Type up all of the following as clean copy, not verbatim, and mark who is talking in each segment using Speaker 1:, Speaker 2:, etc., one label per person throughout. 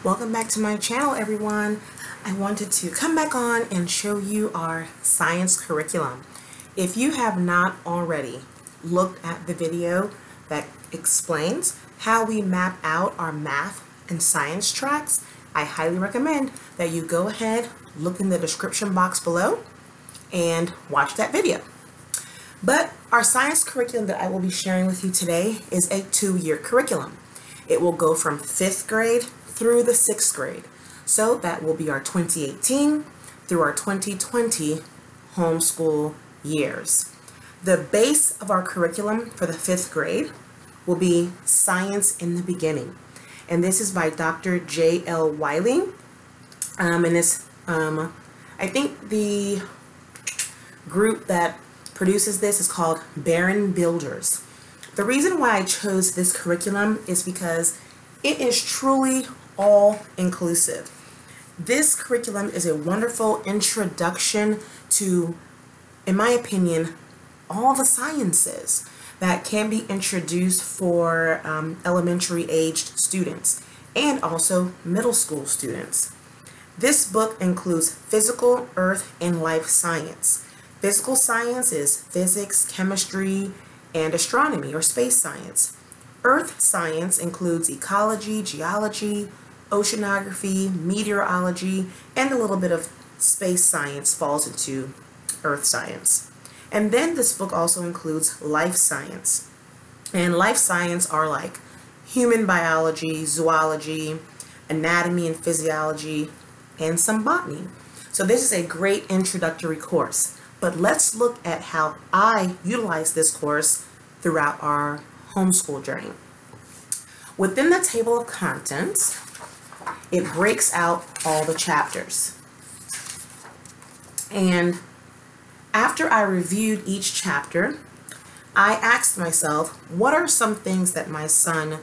Speaker 1: Welcome back to my channel, everyone. I wanted to come back on and show you our science curriculum. If you have not already looked at the video that explains how we map out our math and science tracks, I highly recommend that you go ahead, look in the description box below, and watch that video. But our science curriculum that I will be sharing with you today is a 2-year curriculum. It will go from 5th grade through the 6th grade. So that will be our 2018 through our 2020 homeschool years. The base of our curriculum for the 5th grade will be Science in the Beginning. And this is by Dr. J.L. Wiley. And this, I think the group that produces this is called Barron Builders. The reason why I chose this curriculum is because it is truly all inclusive. This curriculum is a wonderful introduction to, in my opinion, all the sciences that can be introduced for elementary aged students and also middle school students. This book includes physical, earth, and life science. Physical science is physics, chemistry, and astronomy or space science. Earth science includes ecology, geology, oceanography, meteorology, and a little bit of space science falls into earth science. And then this book also includes life science. And life science are like human biology, zoology, anatomy and physiology, and some botany. So this is a great introductory course. But let's look at how I utilize this course throughout our homeschool journey. Within the table of contents, it breaks out all the chapters. And after I reviewed each chapter, I asked myself, what are some things that my son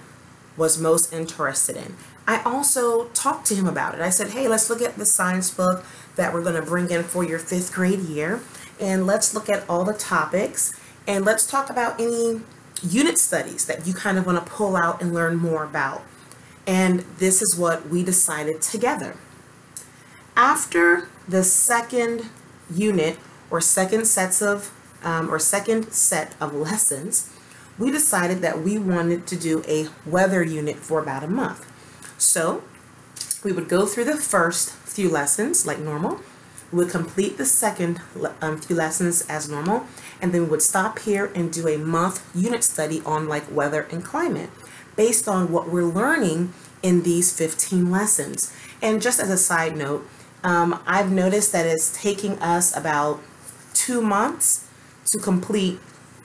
Speaker 1: was most interested in? I also talked to him about it. I said, hey, let's look at the science book that we're going to bring in for your 5th grade year. And let's look at all the topics. And let's talk about any unit studies that you kind of want to pull out and learn more about. And this is what we decided together. After the second unit or second set of lessons, we decided that we wanted to do a weather unit for about a month. So we would go through the first few lessons like normal. We would complete the second few lessons as normal, and then we would stop here and do a month unit study on like weather and climate based on what we're learning in these 15 lessons. And just as a side note, I've noticed that it's taking us about 2 months to complete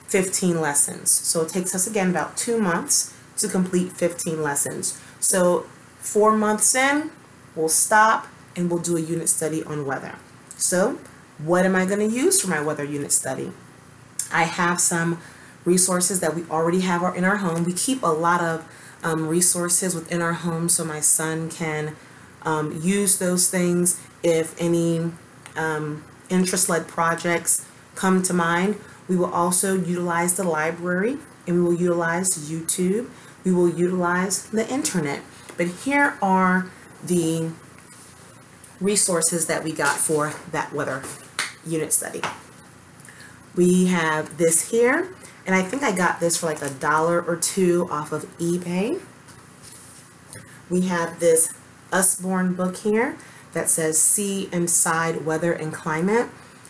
Speaker 1: 15 lessons. So it takes us again about 2 months to complete 15 lessons. So 4 months in, we'll stop and we'll do a unit study on weather. So what am I going to use for my weather unit study? I have some resources that we already have in our home. We keep a lot of resources within our home so my son can use those things if any interest-led projects come to mind. We will also utilize the library, and we will utilize YouTube. We will utilize the internet. But here are the resources that we got for that weather unit study. We have this here, and I think I got this for like $1 or $2 off of eBay. We have this Usborne book here that says See Inside Weather and Climate,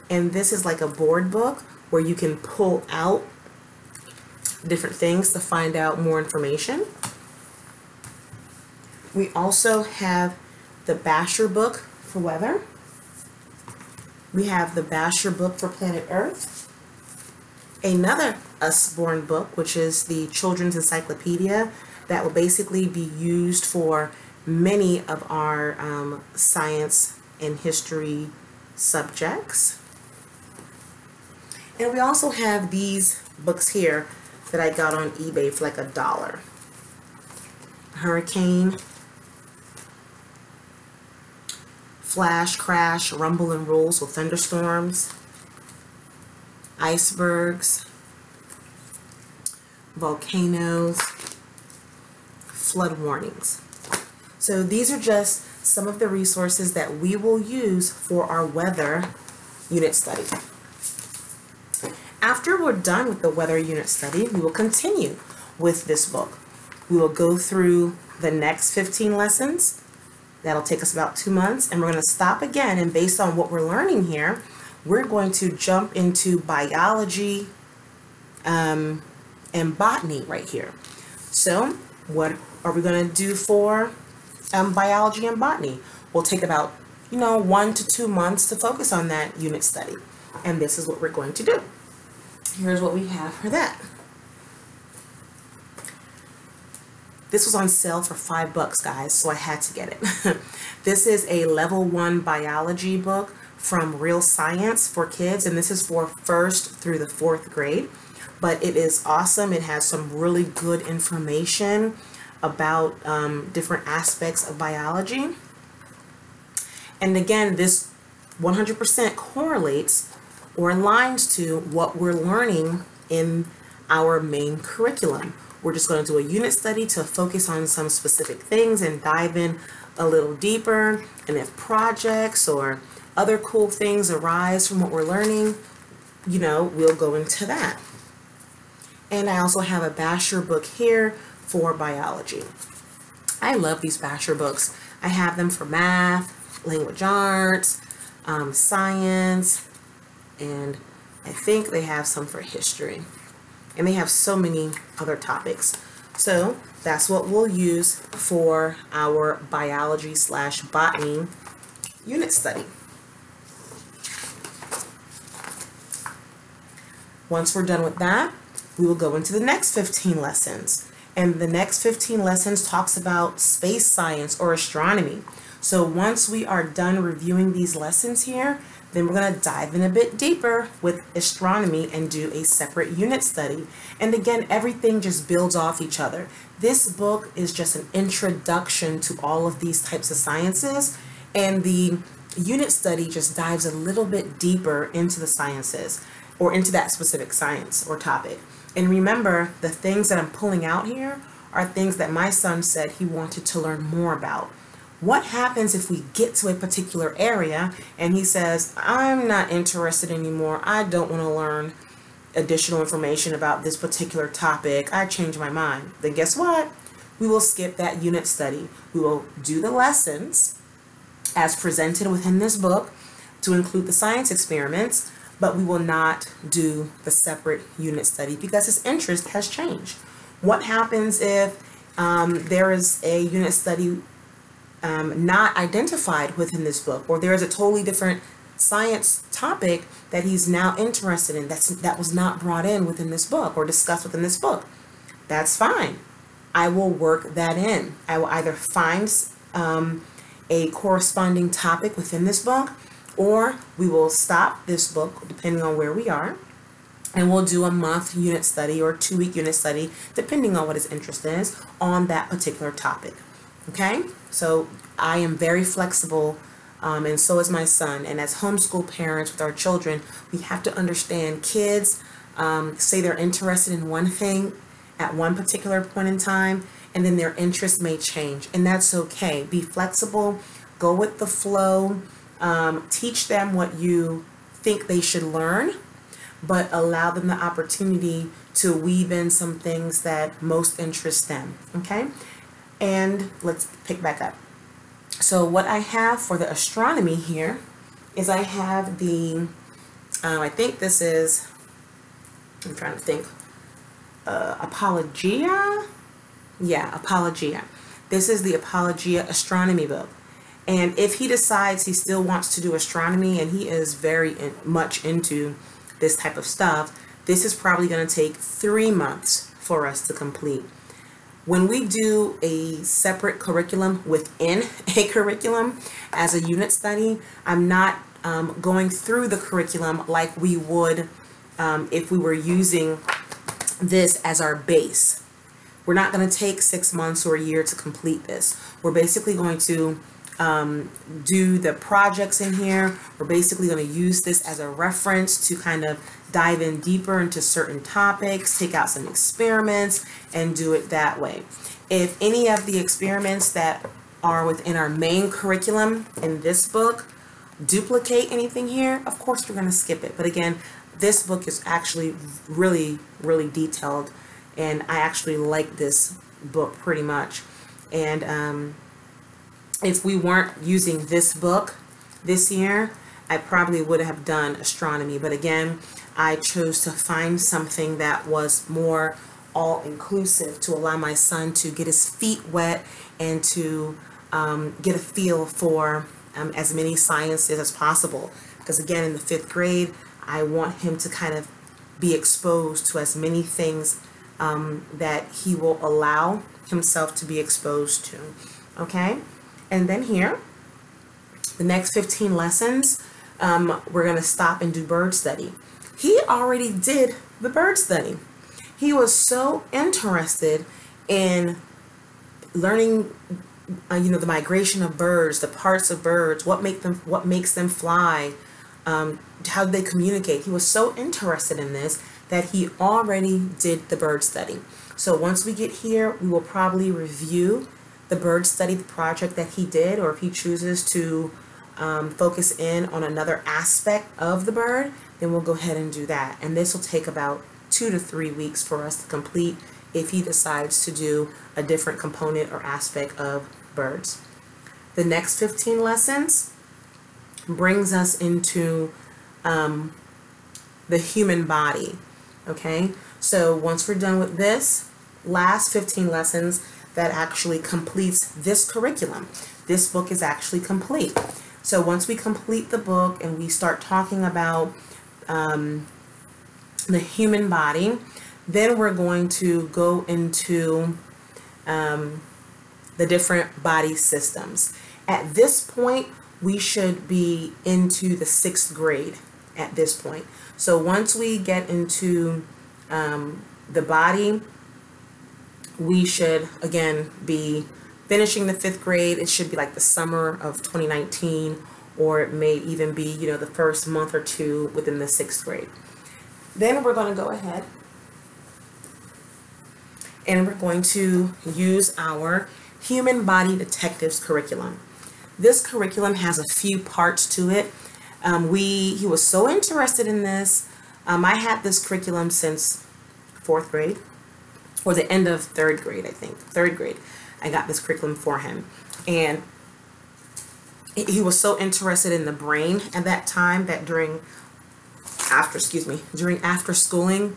Speaker 1: and this is like a board book where you can pull out different things to find out more information. We also have the Basher book for weather. We have the Basher book for planet Earth. Another Usborne book, which is the Children's Encyclopedia, that will basically be used for many of our science and history subjects. And we also have these books here that I got on eBay for like $1. Hurricane, Flash, Crash, Rumble and Roll, so thunderstorms, icebergs, volcanoes, flood warnings. So these are just some of the resources that we will use for our weather unit study. After we're done with the weather unit study, we will continue with this book. We will go through the next 15 lessons. That'll take us about 2 months, and we're going to stop again, and based on what we're learning here, we're going to jump into biology and botany right here. So what are we going to do for biology and botany? We'll take about 1 to 2 months to focus on that unit study, and this is what we're going to do. Here's what we have for that. This was on sale for $5, guys, so I had to get it. This is a level 1 biology book from Real Science for kids, and this is for 1st through the 4th grade. But it is awesome. It has some really good information about different aspects of biology. And again, this 100% correlates or aligns to what we're learning in our main curriculum. We're just going to do a unit study to focus on some specific things and dive in a little deeper. And if projects or other cool things arise from what we're learning, we'll go into that. And I also have a Basher book here for biology. I love these Basher books. I have them for math, language arts, science, and I think they have some for history. And they have so many other topics. So that's what we'll use for our biology/botany unit study. Once we're done with that, we will go into the next 15 lessons. And the next 15 lessons talks about space science or astronomy. So once we are done reviewing these lessons here, then we're going to dive in a bit deeper with astronomy and do a separate unit study. And again, everything just builds off each other. This book is just an introduction to all of these types of sciences, and the unit study just dives a little bit deeper into the sciences or into that specific science or topic. And remember, the things that I'm pulling out here are things that my son said he wanted to learn more about. What happens if we get to a particular area and he says, I'm not interested anymore, I don't want to learn additional information about this particular topic, I changed my mind? Then guess what? We will skip that unit study. We will do the lessons as presented within this book to include the science experiments, but we will not do the separate unit study because his interest has changed. What happens if there is a unit study not identified within this book, or there is a totally different science topic that he's now interested in that was not brought in within this book or discussed within this book? That's fine. I will work that in. I will either find a corresponding topic within this book, or we will stop this book depending on where we are, and we'll do a month unit study or 2-week unit study depending on what his interest is on that particular topic. Okay, so I am very flexible, and so is my son. And as homeschool parents with our children, we have to understand kids say they're interested in one thing at one particular point in time, and then their interest may change, and that's okay. Be flexible, go with the flow, teach them what you think they should learn, but allow them the opportunity to weave in some things that most interest them. Okay. And let's pick back up. So what I have for the astronomy here is I have the, I think this is, I'm trying to think, Apologia? Yeah, Apologia. This is the Apologia astronomy book. And if he decides he still wants to do astronomy, and he is very much into this type of stuff, this is probably going to take 3 months for us to complete. When we do a separate curriculum within a curriculum as a unit study, I'm not going through the curriculum like we would if we were using this as our base. We're not going to take 6 months or a year to complete this. We're basically going to do the projects in here. We're basically going to use this as a reference to kind of dive in deeper into certain topics, take out some experiments, and do it that way. If any of the experiments that are within our main curriculum in this book duplicate anything here, of course we're going to skip it. But again, this book is actually really, really detailed, and I actually like this book pretty much. And if we weren't using this book this year, I probably would have done astronomy. But again, I chose to find something that was more all-inclusive to allow my son to get his feet wet and to get a feel for as many sciences as possible. Because again, in the 5th grade, I want him to kind of be exposed to as many things that he will allow himself to be exposed to. Okay? And then here, the next 15 lessons, we're going to stop and do bird study. He already did the bird study. He was so interested in learning the migration of birds, the parts of birds, what makes them fly, how they communicate. He was so interested in this that he already did the bird study. So once we get here, we will probably review the bird study, the project that he did, or if he chooses to focus in on another aspect of the bird, then we'll go ahead and do that. And this will take about 2 to 3 weeks for us to complete if he decides to do a different component or aspect of birds. The next 15 lessons brings us into the human body. Okay, so once we're done with this last 15 lessons, that actually completes this curriculum. This book is actually complete. So once we complete the book and we start talking about the human body, then we're going to go into the different body systems. At this point, we should be into the 6th grade at this point. So once we get into the body, we should again be finishing the 5th grade. It should be like the summer of 2019, or it may even be, the first month or two within the 6th grade. Then we're going to go ahead and we're going to use our Human Body Detectives curriculum. This curriculum has a few parts to it. He was so interested in this. I had this curriculum since 4th grade, or the end of 3rd grade, I think. 3rd grade, I got this curriculum for him. And he was so interested in the brain at that time that during after schooling,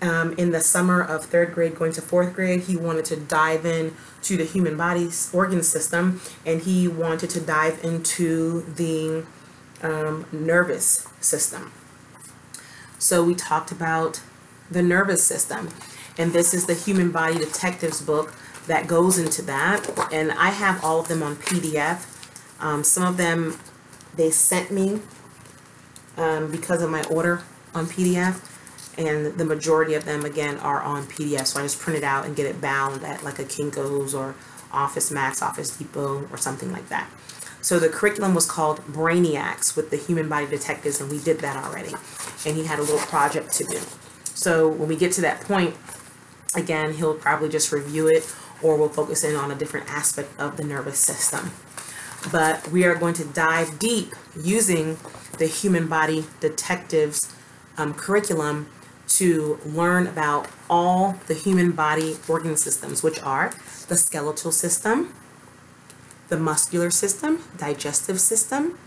Speaker 1: in the summer of 3rd grade going to 4th grade, he wanted to dive in to the human body's organ system, and he wanted to dive into the nervous system. So we talked about the nervous system, and this is the Human Body Detectives book that goes into that, and I have all of them on PDF. Some of them they sent me because of my order on PDF, and the majority of them again are on PDF, so I just print it out and get it bound at like a Kinko's or Office Max, Office Depot, or something like that. So the curriculum was called Brainiacs with the Human Body Detectives, and we did that already, and he had a little project to do. So when we get to that point, again, he'll probably just review it, or we'll focus in on a different aspect of the nervous system. But we are going to dive deep using the Human Body Detectives curriculum to learn about all the human body organ systems, which are the skeletal system, the muscular system, digestive system,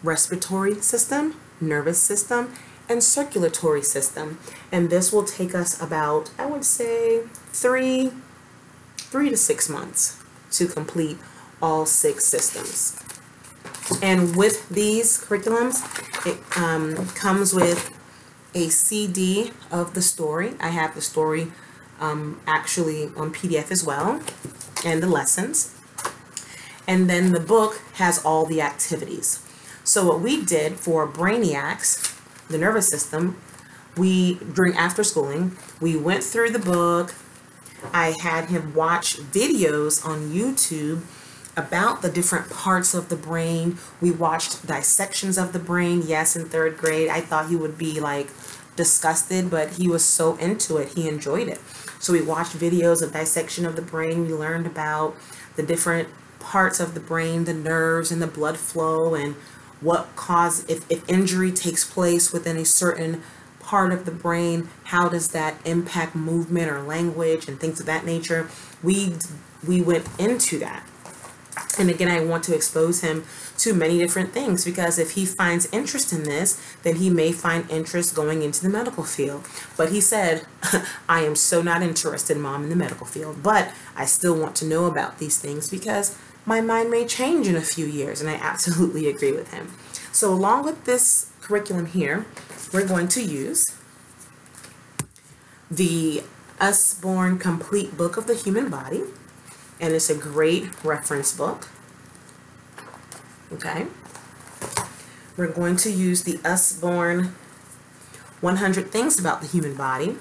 Speaker 1: respiratory system, nervous system, and circulatory system. And this will take us about, I would say, 3 to 6 months to complete all 6 systems. And with these curriculums, it comes with a CD of the story. I have the story actually on PDF as well, and the lessons. And then the book has all the activities. So what we did for Brainiacs, the nervous system, during after schooling, we went through the book. I had him watch videos on YouTube about the different parts of the brain. We watched dissections of the brain. Yes, in 3rd grade, I thought he would be like disgusted, but he was so into it. He enjoyed it. So we watched videos of dissection of the brain. We learned about the different parts of the brain, the nerves and the blood flow, and what cause, if injury takes place within a certain part of the brain, how does that impact movement or language and things of that nature. We went into that. And again, I want to expose him to many different things, because if he finds interest in this, then he may find interest going into the medical field. But he said, I am so not interested, Mom, in the medical field, but I still want to know about these things because my mind may change in a few years. And I absolutely agree with him. So along with this curriculum here, we're going to use the Usborne Complete Book of the Human Body. And it's a great reference book. Okay. We're going to use the Usborne 100 Things About the Human Body.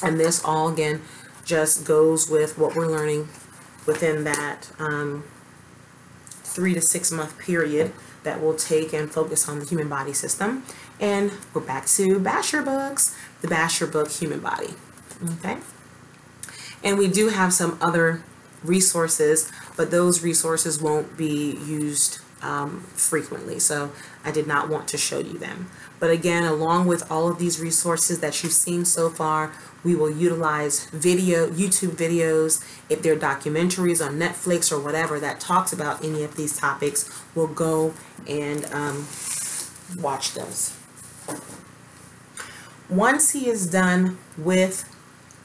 Speaker 1: And this all, again, just goes with what we're learning within that 3 to 6 month period that we'll take and focus on the human body system. And we're back to Basher books, the Basher book, Human Body. Okay. And we do have some other resources, but those resources won't be used frequently, so I did not want to show you them. But again, along with all of these resources that you've seen so far, we will utilize YouTube videos. If they're documentaries on Netflix or whatever that talks about any of these topics, we'll go and watch those. Once he is done with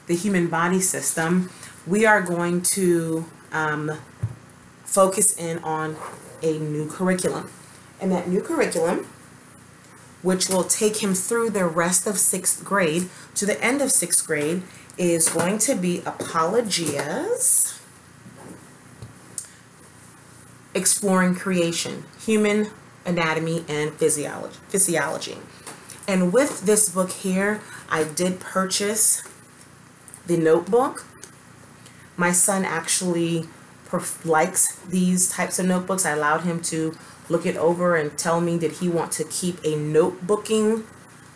Speaker 1: the human body system, we are going to focus in on a new curriculum. And that new curriculum, which will take him through the rest of 6th grade to the end of 6th grade, is going to be Apologias, Exploring Creation, Human Anatomy and Physiology. And with this book here, I did purchase the notebook. My son actually likes these types of notebooks. I allowed him to look it over and tell me, did he want to keep a notebooking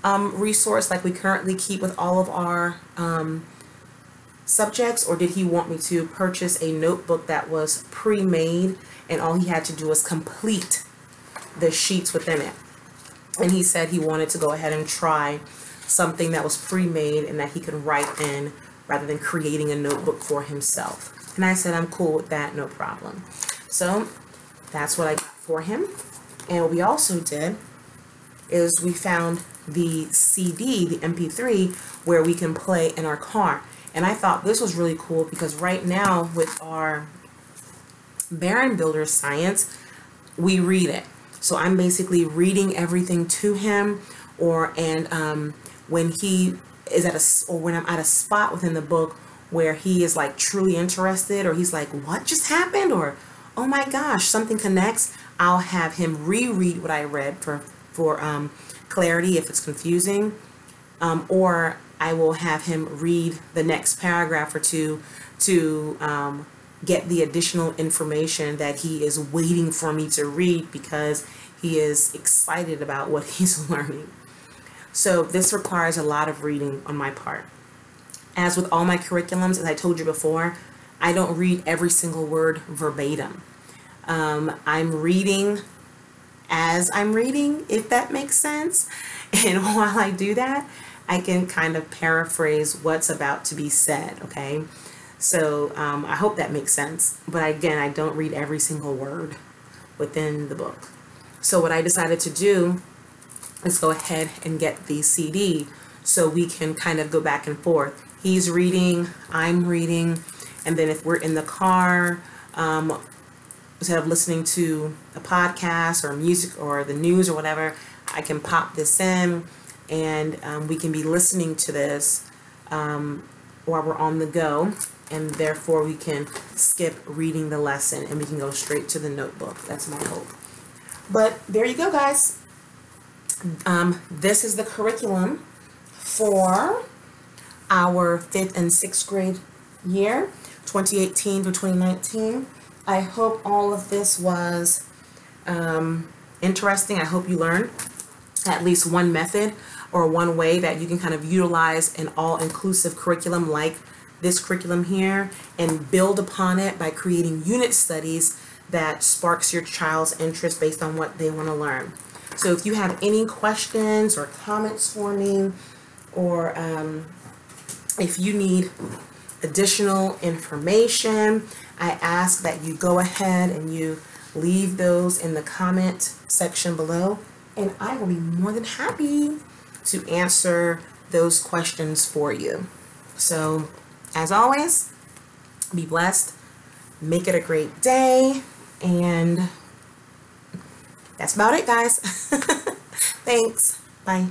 Speaker 1: resource like we currently keep with all of our subjects, or did he want me to purchase a notebook that was pre-made and all he had to do was complete the sheets within it. And he said he wanted to go ahead and try something that was pre-made and that he could write in rather than creating a notebook for himself. And I said, I'm cool with that, no problem. So that's what I got for him. And what we also did is we found the CD, the MP3, where we can play in our car. And I thought this was really cool because right now with our Barren Builder Science, we read it. So I'm basically reading everything to him, when he is when I'm at a spot within the book where he is like truly interested, or he's like, what just happened? Or, oh my gosh, something connects. I'll have him reread what I read for clarity if it's confusing, or I will have him read the next paragraph or two to get the additional information that he is waiting for me to read because he is excited about what he's learning. So this requires a lot of reading on my part. As with all my curriculums, as I told you before, I don't read every single word verbatim. I'm reading as I'm reading, if that makes sense. And while I do that, I can kind of paraphrase what's about to be said, okay? So I hope that makes sense. But again, I don't read every single word within the book. So what I decided to do is go ahead and get the CD so we can kind of go back and forth. He's reading, I'm reading, and then if we're in the car, instead of listening to a podcast or music or the news or whatever, I can pop this in and we can be listening to this while we're on the go, and therefore we can skip reading the lesson and we can go straight to the notebook. That's my hope. But there you go, guys. This is the curriculum for our 5th and 6th grade year, 2018 to 2019. I hope all of this was interesting. I hope you learned at least one method or one way that you can kind of utilize an all-inclusive curriculum like this curriculum here and build upon it by creating unit studies that sparks your child's interest based on what they want to learn. So if you have any questions or comments for me, or if you need additional information, I ask that you go ahead and you leave those in the comment section below, and I will be more than happy to answer those questions for you. So as always, be blessed, make it a great day, and that's about it, guys. Thanks. Bye.